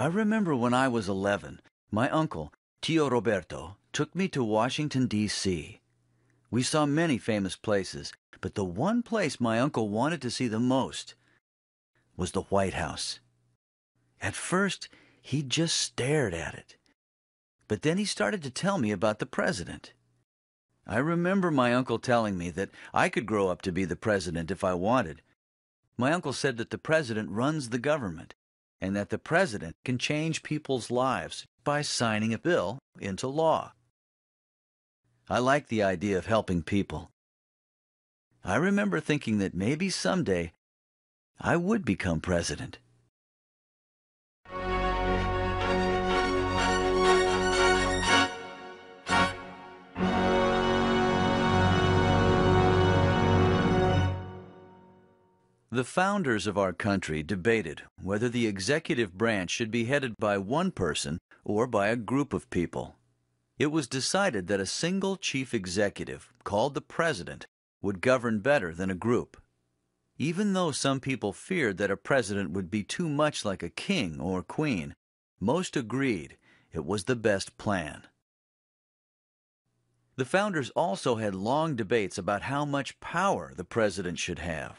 I remember when I was 11, my uncle, Tio Roberto, took me to Washington, D.C. We saw many famous places, but the one place my uncle wanted to see the most was the White House. At first, he just stared at it. But then he started to tell me about the president. I remember my uncle telling me that I could grow up to be the president if I wanted. My uncle said that the president runs the government, and that the president can change people's lives by signing a bill into law. I like the idea of helping people. I remember thinking that maybe someday I would become president. The founders of our country debated whether the executive branch should be headed by one person or by a group of people. It was decided that a single chief executive, called the president, would govern better than a group. Even though some people feared that a president would be too much like a king or queen, most agreed it was the best plan. The founders also had long debates about how much power the president should have.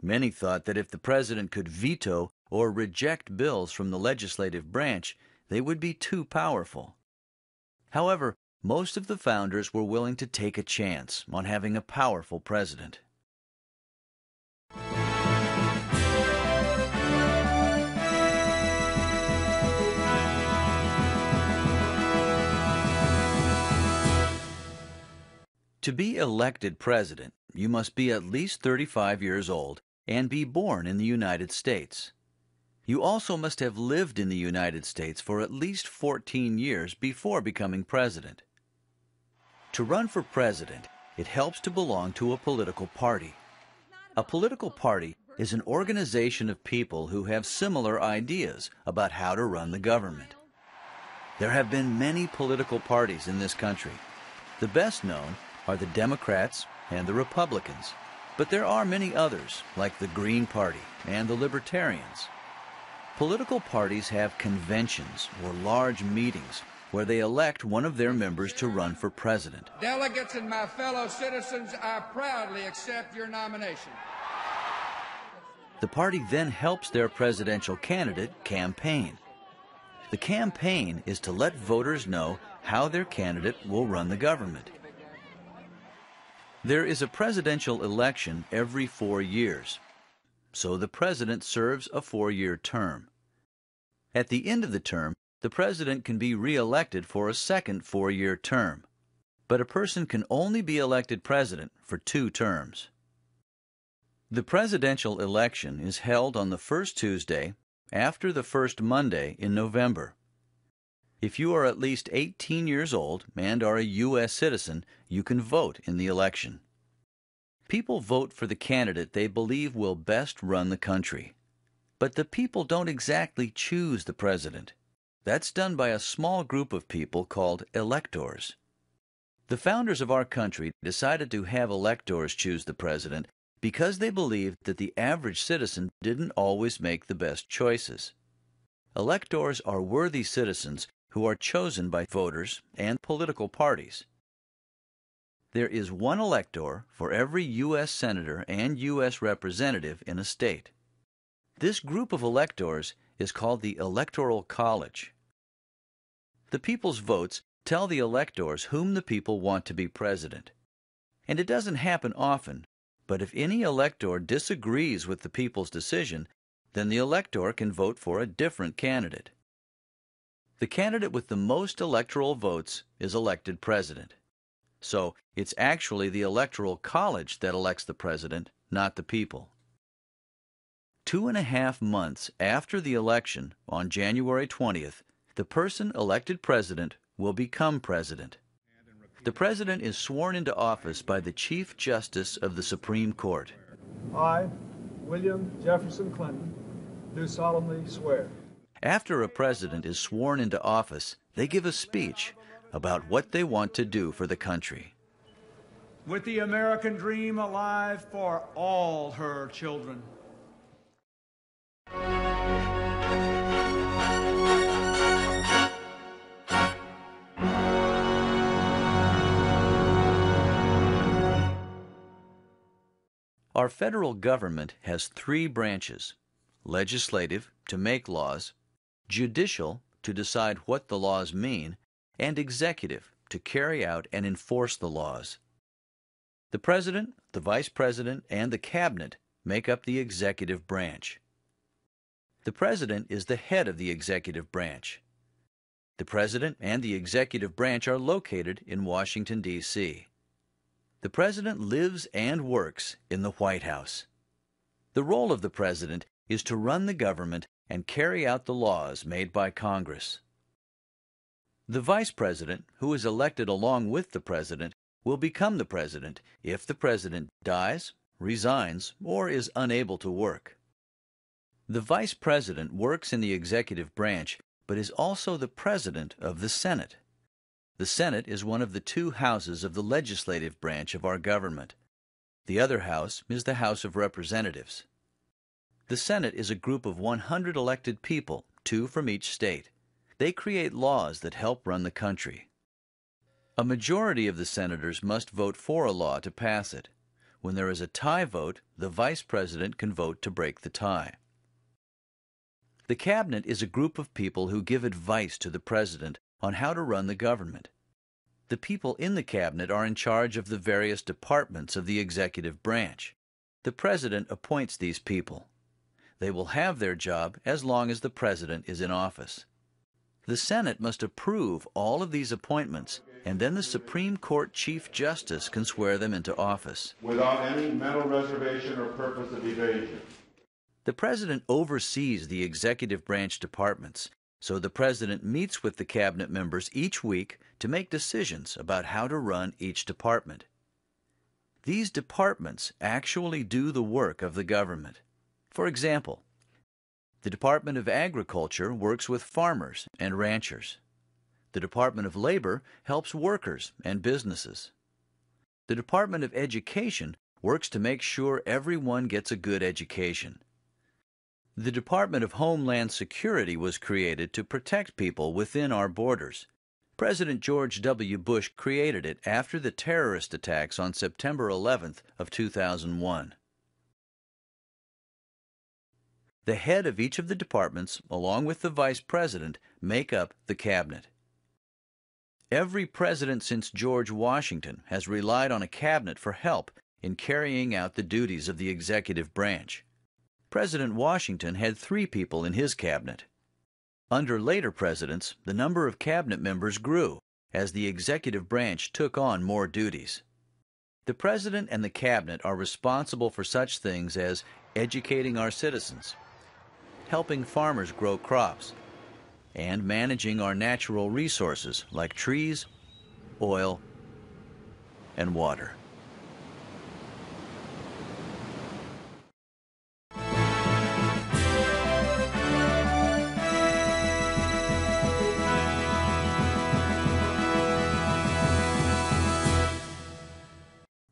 Many thought that if the president could veto or reject bills from the legislative branch, they would be too powerful. However, most of the founders were willing to take a chance on having a powerful president. To be elected president, you must be at least 35 years old and be born in the United States. You also must have lived in the United States for at least 14 years before becoming president. To run for president, it helps to belong to a political party. A political party is an organization of people who have similar ideas about how to run the government. There have been many political parties in this country. The best known are the Democrats and the Republicans, but there are many others, like the Green Party and the Libertarians. Political parties have conventions or large meetings where they elect one of their members to run for president. Delegates and my fellow citizens, I proudly accept your nomination. The party then helps their presidential candidate campaign. The campaign is to let voters know how their candidate will run the government. There is a presidential election every 4 years, so the president serves a 4-year term. At the end of the term, the president can be re-elected for a second 4-year term, but a person can only be elected president for 2 terms. The presidential election is held on the first Tuesday after the first Monday in November. If you are at least 18 years old and are a U.S. citizen, you can vote in the election. People vote for the candidate they believe will best run the country. But the people don't exactly choose the president. That's done by a small group of people called electors. The founders of our country decided to have electors choose the president because they believed that the average citizen didn't always make the best choices. Electors are worthy citizens who are chosen by voters and political parties. There is one elector for every U.S. senator and U.S. representative in a state. This group of electors is called the Electoral College. The people's votes tell the electors whom the people want to be president. And it doesn't happen often, but if any elector disagrees with the people's decision, then the elector can vote for a different candidate. The candidate with the most electoral votes is elected president. So it's actually the Electoral College that elects the president, not the people. 2.5 months after the election, on January 20th, the person elected president will become president. The president is sworn into office by the Chief Justice of the Supreme Court. I, William Jefferson Clinton, do solemnly swear. After a president is sworn into office, they give a speech about what they want to do for the country. With the American dream alive for all her children. Our federal government has three branches: legislative, to make laws; judicial, to decide what the laws mean; and executive, to carry out and enforce the laws. The President, the Vice President, and the Cabinet make up the executive branch. The President is the head of the executive branch. The President and the executive branch are located in Washington, D.C. The President lives and works in the White House. The role of the President is to run the government and carry out the laws made by Congress. The Vice President, who is elected along with the President, will become the President if the President dies, resigns, or is unable to work. The Vice President works in the executive branch, but is also the President of the Senate. The Senate is one of the two houses of the legislative branch of our government. The other house is the House of Representatives. The Senate is a group of 100 elected people, 2 from each state. They create laws that help run the country. A majority of the senators must vote for a law to pass it. When there is a tie vote, the Vice President can vote to break the tie. The Cabinet is a group of people who give advice to the President on how to run the government. The people in the Cabinet are in charge of the various departments of the executive branch. The President appoints these people. They will have their job as long as the President is in office. The Senate must approve all of these appointments, and then the Supreme Court Chief Justice can swear them into office. Without any mental reservation or purpose of evasion. The President oversees the executive branch departments, so the President meets with the Cabinet members each week to make decisions about how to run each department. These departments actually do the work of the government. For example, the Department of Agriculture works with farmers and ranchers. The Department of Labor helps workers and businesses. The Department of Education works to make sure everyone gets a good education. The Department of Homeland Security was created to protect people within our borders. President George W. Bush created it after the terrorist attacks on September 11th of 2001. The head of each of the departments, along with the Vice President, make up the Cabinet. Every president since George Washington has relied on a cabinet for help in carrying out the duties of the executive branch. President Washington had 3 people in his cabinet. Under later presidents, the number of cabinet members grew as the executive branch took on more duties. The president and the cabinet are responsible for such things as educating our citizens, helping farmers grow crops, and managing our natural resources like trees, oil, and water.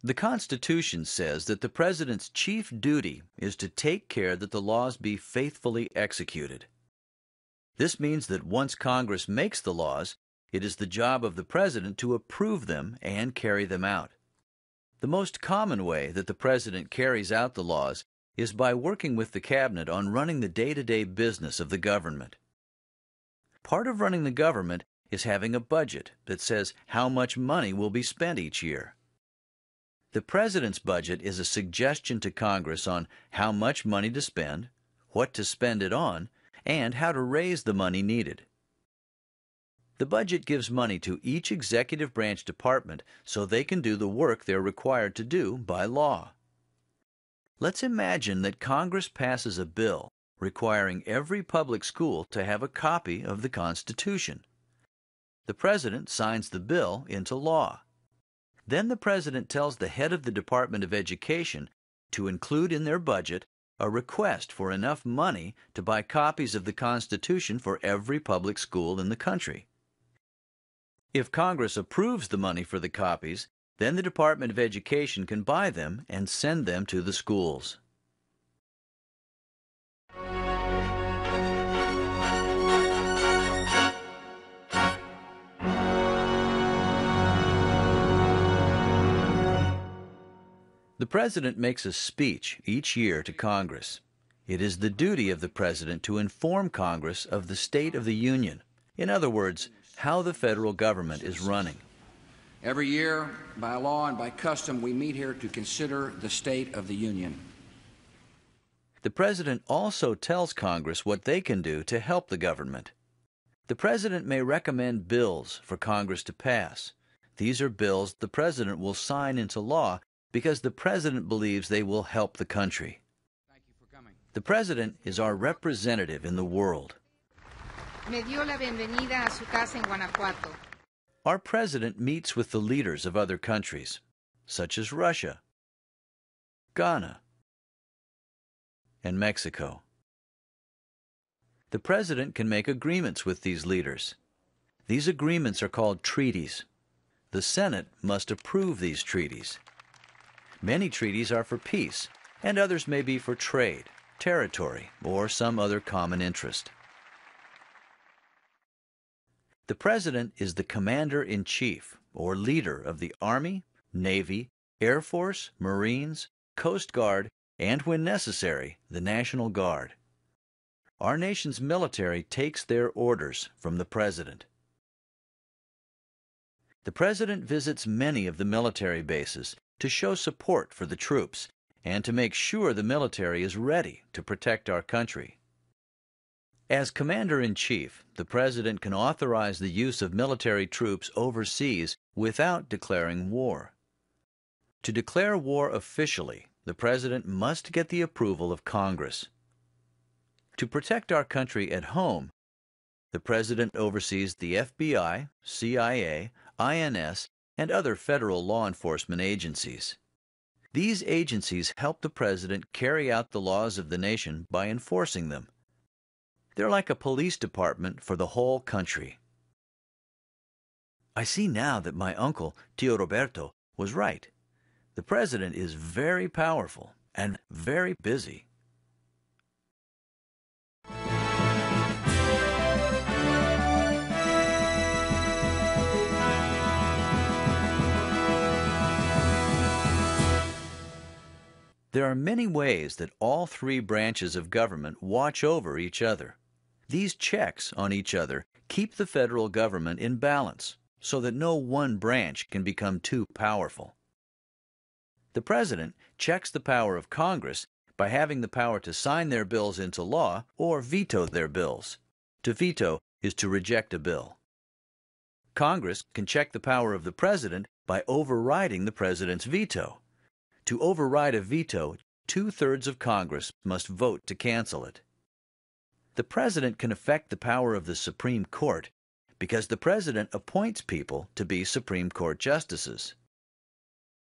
The Constitution says that the President's chief duty is to take care that the laws be faithfully executed. This means that once Congress makes the laws, it is the job of the President to approve them and carry them out. The most common way that the President carries out the laws is by working with the Cabinet on running the day-to-day business of the government. Part of running the government is having a budget that says how much money will be spent each year. The President's budget is a suggestion to Congress on how much money to spend, what to spend it on, and how to raise the money needed. The budget gives money to each executive branch department so they can do the work they're required to do by law. Let's imagine that Congress passes a bill requiring every public school to have a copy of the Constitution. The President signs the bill into law. Then the President tells the head of the Department of Education to include in their budget a request for enough money to buy copies of the Constitution for every public school in the country. If Congress approves the money for the copies, then the Department of Education can buy them and send them to the schools. The President makes a speech each year to Congress. It is the duty of the President to inform Congress of the state of the Union. In other words, how the federal government is running. Every year, by law and by custom, we meet here to consider the state of the Union. The President also tells Congress what they can do to help the government. The President may recommend bills for Congress to pass. These are bills the President will sign into law because the President believes they will help the country. Thank you for coming. The President is our representative in the world. Me dio la bienvenida a su casa en Guanajuato. Our President meets with the leaders of other countries, such as Russia, Ghana, and Mexico. The President can make agreements with these leaders. These agreements are called treaties. The Senate must approve these treaties. Many treaties are for peace, and others may be for trade, territory, or some other common interest. The President is the Commander-in-Chief, or leader of the Army, Navy, Air Force, Marines, Coast Guard, and, when necessary, the National Guard. Our nation's military takes their orders from the President. The President visits many of the military bases to show support for the troops and to make sure the military is ready to protect our country. As Commander-in-Chief, the President can authorize the use of military troops overseas without declaring war. To declare war officially, the President must get the approval of Congress. To protect our country at home, the President oversees the FBI, CIA, INS, and other federal law enforcement agencies. These agencies help the President carry out the laws of the nation by enforcing them. They're like a police department for the whole country. I see now that my uncle, Tio Roberto, was right. The President is very powerful and very busy. There are many ways that all three branches of government watch over each other. These checks on each other keep the federal government in balance so that no one branch can become too powerful. The President checks the power of Congress by having the power to sign their bills into law or veto their bills. To veto is to reject a bill. Congress can check the power of the President by overriding the President's veto. To override a veto, 2/3 of Congress must vote to cancel it. The President can affect the power of the Supreme Court because the President appoints people to be Supreme Court justices.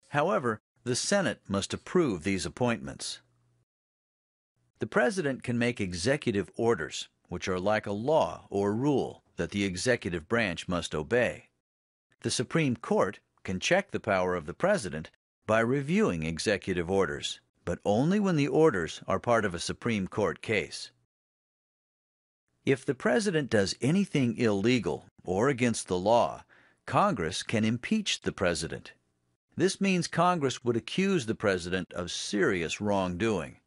However, the Senate must approve these appointments. The President can make executive orders, which are like a law or rule that the executive branch must obey. The Supreme Court can check the power of the President by reviewing executive orders, but only when the orders are part of a Supreme Court case. If the President does anything illegal or against the law, Congress can impeach the President. This means Congress would accuse the President of serious wrongdoing.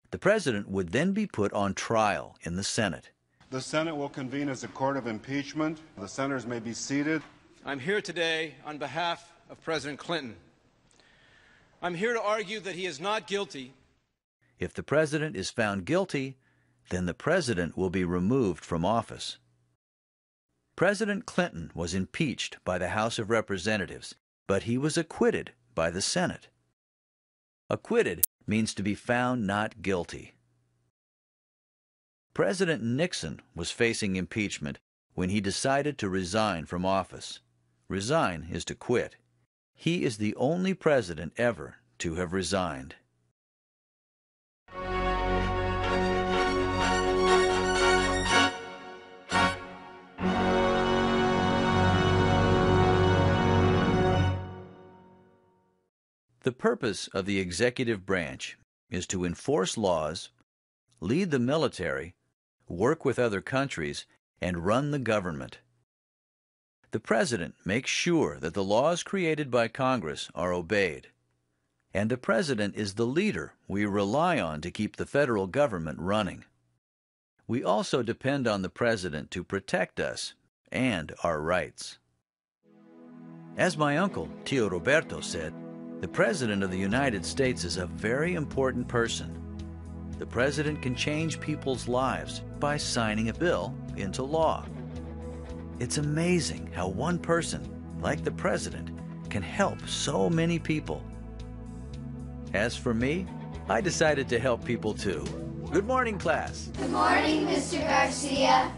The President would then be put on trial in the Senate. The Senate will convene as a court of impeachment. The senators may be seated. I'm here today on behalf of President Clinton. I'm here to argue that he is not guilty. If the President is found guilty, then the President will be removed from office. President Clinton was impeached by the House of Representatives, but he was acquitted by the Senate. Acquitted means to be found not guilty. President Nixon was facing impeachment when he decided to resign from office. Resign is to quit. He is the only president ever to have resigned. The purpose of the executive branch is to enforce laws, lead the military, work with other countries, and run the government. The President makes sure that the laws created by Congress are obeyed. And the President is the leader we rely on to keep the federal government running. We also depend on the President to protect us and our rights. As my uncle, Tio Roberto, said, the President of the United States is a very important person. The President can change people's lives by signing a bill into law. It's amazing how one person, like the President, can help so many people. As for me, I decided to help people too. Good morning, class. Good morning, Mr. Garcia.